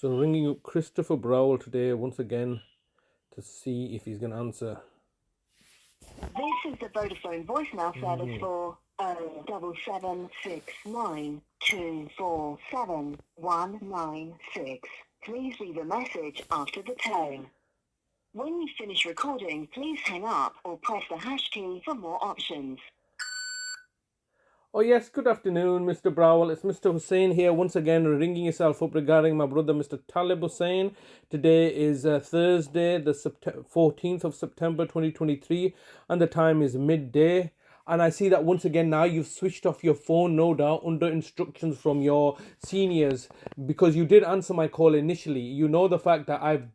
So ringing up Christopher Browell today once again to see if he's going to answer. This is the Vodafone voicemail service for 07769247196. Please leave a message after the tone. When you finish recording, please hang up or press the hash key for more options. Oh yes, good afternoon, Mr. Browell. It's Mr. Hussain here once again, ringing yourself up regarding my brother, Mr. Talib Hussain. Today is Thursday, the 14th of September 2023, and the time is midday. And I see that once again now you've switched off your phone, no doubt, under instructions from your seniors, because you did answer my call initially. You know the fact that I've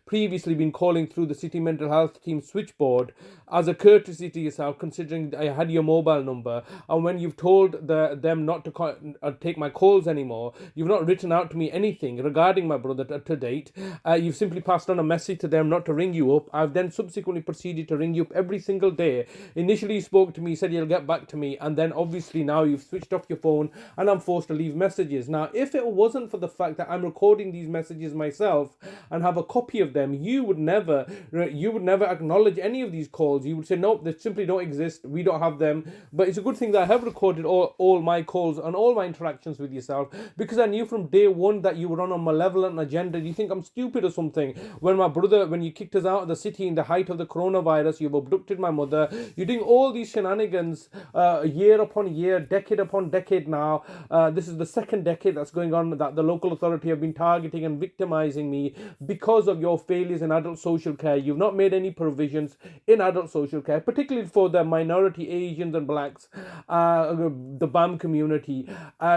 previously been calling through the city mental health team switchboard as a courtesy to yourself, considering I had your mobile number. And when you've told them not to take my calls anymore, you've not written out to me anything regarding my brother to date. You've simply passed on a message to them not to ring you up. I've then subsequently proceeded to ring you up every single day. Initially, you spoke to me, said you'll get back to me, and then obviously now you've switched off your phone and I'm forced to leave messages. Now, if it wasn't for the fact that I'm recording these messages myself and have a copy of them, you would never acknowledge any of these calls. You would say, nope, they simply don't exist, we don't have them. But it's a good thing that I have recorded all my calls and all my interactions with yourself, because I knew from day one that you were on a malevolent agenda. You think I'm stupid or something? When you kicked us out of the city in the height of the coronavirus, you've abducted my mother, you're doing all these shenanigans year upon year, decade upon decade now. This is the second decade that's going on that the local authority have been targeting and victimizing me because of your failures in adult social care. You've not made any provisions in adult social care, particularly for the minority Asians and blacks, the BAM community.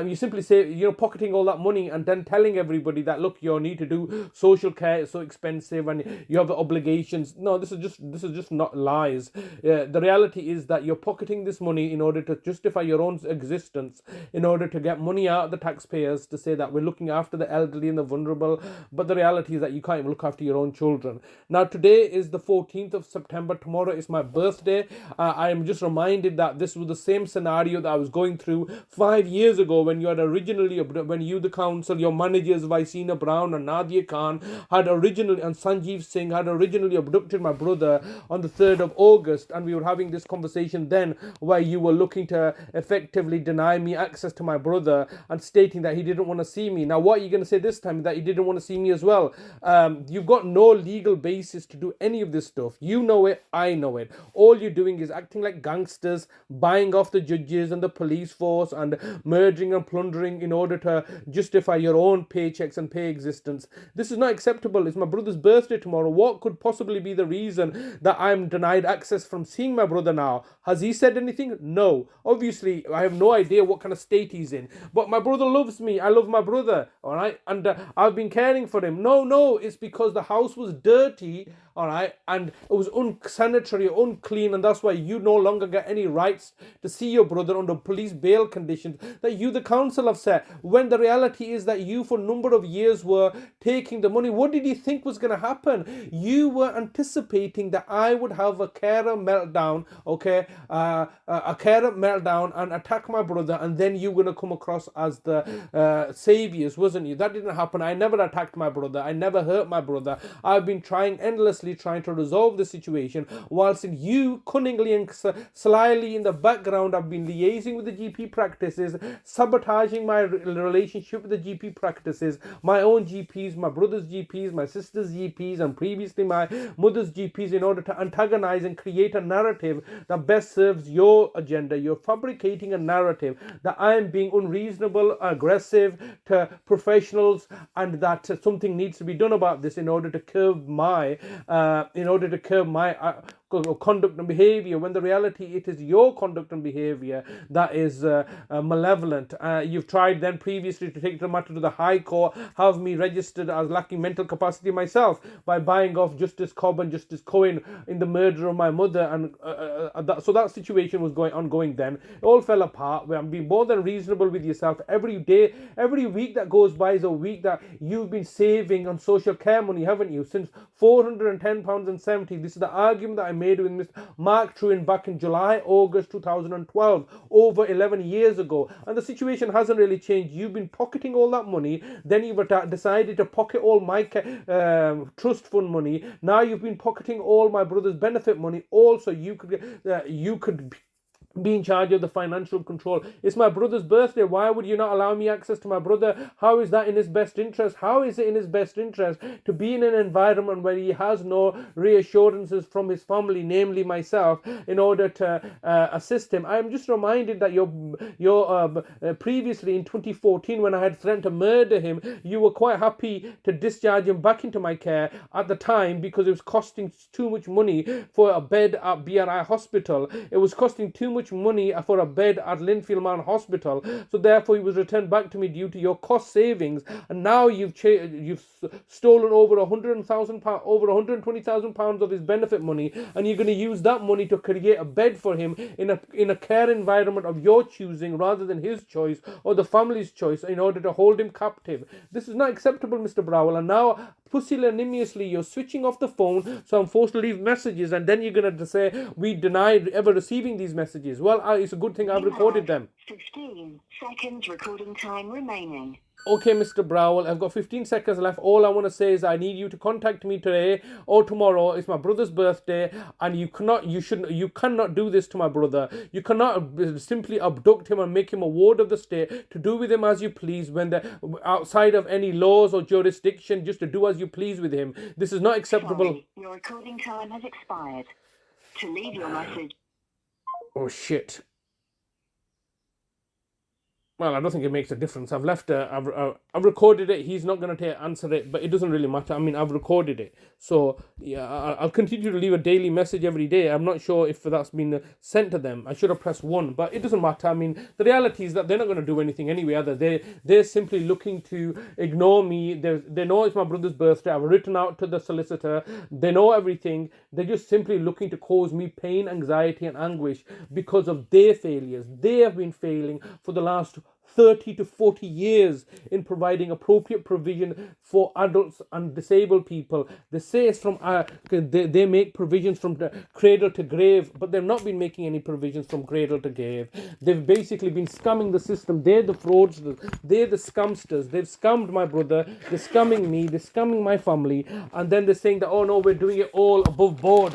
You simply say you're pocketing all that money and then telling everybody that, look, you need to do social care, it's so expensive and you have obligations. No, this is just not lies. The reality is that you're pocketing this money in order to justify your own existence, in order to get money out of the taxpayers to say that we're looking after the elderly and the vulnerable. But the reality is that you can't even look after your own children. Now, today is the 14th of September. Tomorrow is my birthday. I am just reminded that this was the same scenario that I was going through 5 years ago when you, the council, your managers, Vicina Brown and Nadia Khan, and Sanjeev Singh had originally abducted my brother on the 3rd of August, and we were having this conversation then where you were looking to effectively deny me access to my brother and stating that he didn't want to see me. Now, what are you going to say this time? That he didn't want to see me as well? You've got no legal basis to do any of this stuff. You know it, I know it. All you're doing is acting like gangsters, buying off the judges and the police force and murdering and plundering in order to justify your own paychecks and pay existence. This is not acceptable. It's my brother's birthday tomorrow. What could possibly be the reason that I'm denied access from seeing my brother now? Has he said anything? No. Obviously, I have no idea what kind of state he's in. But my brother loves me. I love my brother. All right. And I've been caring for him. No. It's because the house was dirty. All right. And it was unsanitary, unclean. And that's why you no longer get any rights to see your brother under police bail conditions that you, the council, have set. When the reality is that you, for a number of years, were taking the money. What did you think was going to happen? You were anticipating that I would have a carer meltdown, okay? A carer meltdown and attack my brother, and then you were going to come across as the saviors, wasn't you? That didn't happen. I never attacked my brother. I never hurt my brother. I've been endlessly trying to resolve the situation, whilst you cunningly and slyly in the background have been liaising with the GP practices, sabotaging my relationship with the GP practices, my own GPs, my brother's GPs, my sister's GPs, and previously my mother's GPs, in order to antagonize and create a narrative that best serves your agenda. You're fabricating a narrative that I am being unreasonable, aggressive to professionals, and that something needs to be done about this in order to curb my conduct and behavior, when the reality it is your conduct and behavior that is malevolent. You've tried then previously to take the matter to the High Court, have me registered as lacking mental capacity myself by buying off Justice Cobb and Justice Cohen in the murder of my mother, and so that situation was ongoing then. It all fell apart. I'm being more than reasonable with yourself. Every day, every week that goes by is a week that you've been saving on social care money, haven't you? Since £410.70. This is the argument that I made with Mr. Mark Truin back in August 2012, over 11 years ago. And the situation hasn't really changed. You've been pocketing all that money, then you've decided to pocket all my trust fund money. Now you've been pocketing all my brother's benefit money. Also, you could be in charge of the financial control. It's my brother's birthday. Why would you not allow me access to my brother? How is that in his best interest? How is it in his best interest to be in an environment where he has no reassurances from his family, namely myself, in order to assist him? I am just reminded that previously in 2014, when I had threatened to murder him, you were quite happy to discharge him back into my care at the time because it was costing too much money for a bed at BRI Hospital. It was costing too much money for a bed at Linfield Man Hospital, so therefore he was returned back to me due to your cost savings. And now you've stolen over £100,000, over £120,000 of his benefit money, and you're going to use that money to create a bed for him in a care environment of your choosing rather than his choice or the family's choice in order to hold him captive. This is not acceptable, Mr. Browell. And now pusillanimously you're switching off the phone, so I'm forced to leave messages, and then you're going to say we denied ever receiving these messages. Well, it's a good thing I've recorded them. 15 seconds recording time remaining. Okay, Mr. Browell, I've got 15 seconds left. All I want to say is I need you to contact me today or tomorrow. It's my brother's birthday, and you cannot do this to my brother. You cannot simply abduct him and make him a ward of the state to do with him as you please when they're outside of any laws or jurisdiction, just to do as you please with him. This is not acceptable. Sorry, your recording time has expired. To leave your message. Oh, shit. Well, I don't think it makes a difference. I've recorded it. He's not going to answer it, but it doesn't really matter. I mean, I've recorded it. So, yeah, I'll continue to leave a daily message every day. I'm not sure if that's been sent to them. I should have pressed 1, but it doesn't matter. I mean, the reality is that they're not going to do anything anyway. They're simply looking to ignore me. They know it's my brother's birthday. I've written out to the solicitor. They know everything. They're just simply looking to cause me pain, anxiety, and anguish because of their failures. They have been failing for the last 30 to 40 years in providing appropriate provision for adults and disabled people. They say it's from they make provisions from the cradle to grave, but they've not been making any provisions from cradle to grave. They've basically been scamming the system. They're the fraudsters. They're the scamsters. They've scammed my brother. They're scamming me. They're scamming my family. And then they're saying that, oh no, we're doing it all above board.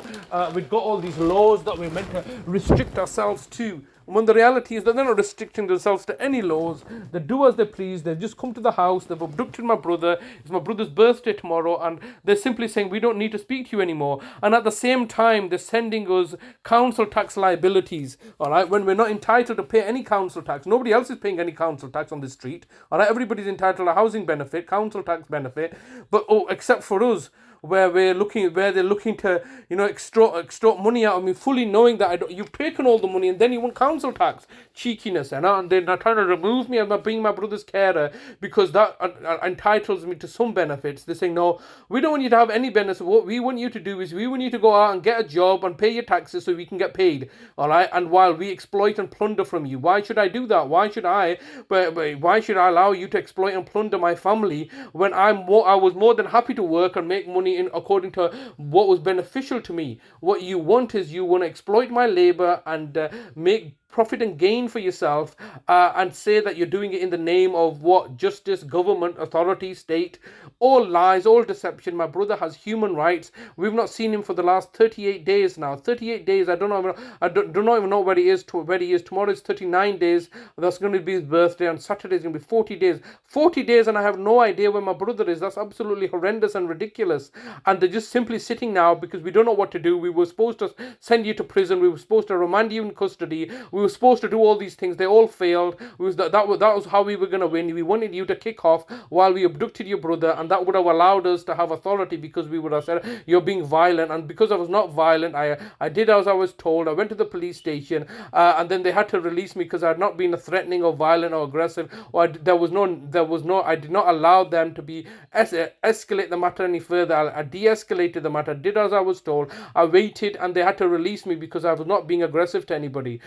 We've got all these laws that we're meant to restrict ourselves to. When the reality is that they're not restricting themselves to any laws. They do as they please. They've just come to the house. They've abducted my brother. It's my brother's birthday tomorrow. And they're simply saying, we don't need to speak to you anymore. And at the same time, they're sending us council tax liabilities. All right, when we're not entitled to pay any council tax. Nobody else is paying any council tax on the street. All right, everybody's entitled to a housing benefit, council tax benefit. But, except for us, where they're looking to, extort money out of me, fully knowing that you've taken all the money and then you want council tax. Cheekiness, and they're trying to remove me as being my brother's carer because that entitles me to some benefits. They're saying, no, we don't want you to have any benefits. What we want you to do is we want you to go out and get a job and pay your taxes so we can get paid. All right, and while we exploit and plunder from you, why should I do that? Why should I allow you to exploit and plunder my family when I was more than happy to work and make money according to what was beneficial to me? What you want is you want to exploit my labor and make profit and gain for yourself and say that you're doing it in the name of what? Justice, government, authority, state. All lies, all deception. My brother has human rights. We've not seen him for the last 38 days now. 38 days. I do not even know where he is. Tomorrow is 39 days. That's going to be his birthday. On Saturday is going to be 40 days. 40 days and I have no idea where my brother is. That's absolutely horrendous and ridiculous. And they're just simply sitting now because we don't know what to do. We were supposed to send you to prison. We were supposed to remand you in custody. We were supposed to do all these things. They all failed. That was how we were going to win. We wanted you to kick off while we abducted your brother, and that would have allowed us to have authority because we would have said you're being violent. And because I was not violent, I did as I was told. I went to the police station and then they had to release me because I had not been threatening or violent or aggressive, or I did not allow them to be escalate the matter any further. I de-escalated the matter, did as I was told. I waited and they had to release me because I was not being aggressive to anybody.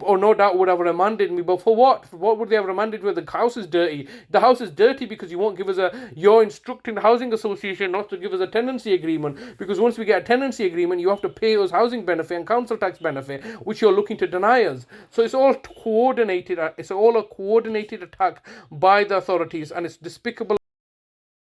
or no doubt would have remanded me. But for what? For what would they have remanded me? The house is dirty. The house is dirty because you won't give us you're instructing the housing association not to give us a tenancy agreement, because once we get a tenancy agreement, you have to pay us housing benefit and council tax benefit, which you're looking to deny us. So it's all coordinated. It's all a coordinated attack by the authorities, and it's despicable.